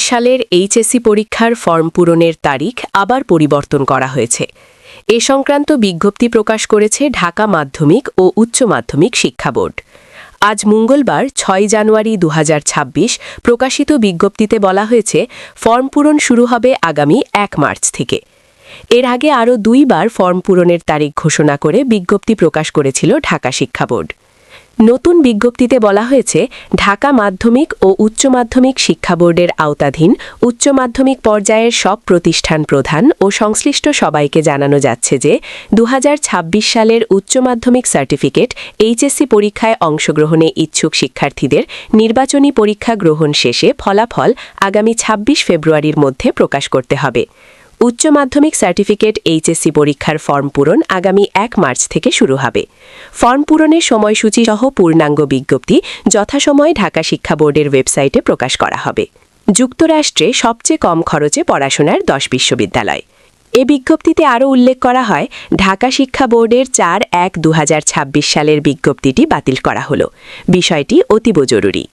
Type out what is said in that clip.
সালের এইচএসসি পরীক্ষার ফর্ম পূরণের তারিখ আবার পরিবর্তন করা হয়েছে। এ সংক্রান্ত বিজ্ঞপ্তি প্রকাশ করেছে ঢাকা মাধ্যমিক ও উচ্চ মাধ্যমিক শিক্ষা বোর্ড। আজ মঙ্গলবার ৬ জানুয়ারি ২০২৬ প্রকাশিত বিজ্ঞপ্তিতে বলা হয়েছে ফর্ম পূরণ শুরু হবে আগামী ১ মার্চ থেকে। এর আগে আরও ২ বার ফর্ম পূরণের তারিখ ঘোষণা করে বিজ্ঞপ্তি প্রকাশ করেছিল ঢাকা শিক্ষা বোর্ড। নতুন বিজ্ঞপ্তিতে বলা হয়েছে ঢাকা মাধ্যমিক ও উচ্চ মাধ্যমিক শিক্ষা বোর্ডের আওতাধীন উচ্চ মাধ্যমিক পর্যায়ের সব প্রতিষ্ঠান প্রধান ও সংশ্লিষ্ট সবাইকে জানানো যাচ্ছে যে ২০২৬ সালের উচ্চ মাধ্যমিক সার্টিফিকেট এইচএসসি পরীক্ষায় অংশগ্রহণে ইচ্ছুক শিক্ষার্থীদের নির্বাচনী পরীক্ষা গ্রহণ শেষে ফলাফল আগামী ২৬ ফেব্রুয়ারির মধ্যে প্রকাশ করতে হবে। উচ্চ মাধ্যমিক সার্টিফিকেট এইচএসসি পরীক্ষার ফর্ম পূরণ আগামী ১ মার্চ থেকে শুরু হবে। ফর্ম পূরণের সময়সূচি সহ পূর্ণাঙ্গ বিজ্ঞপ্তি যথাসময়ে ঢাকা শিক্ষা বোর্ডের ওয়েবসাইটে প্রকাশ করা হবে। যুক্তরাষ্ট্রে সবচেয়ে কম খরচে পড়াশোনার ১০ বিশ্ববিদ্যালয়। এ বিজ্ঞপ্তিতে আরও উল্লেখ করা হয় ঢাকা শিক্ষা বোর্ডের ৪-১-২০২৬ সালের বিজ্ঞপ্তিটি বাতিল করা হলো। বিষয়টি অতীব জরুরি।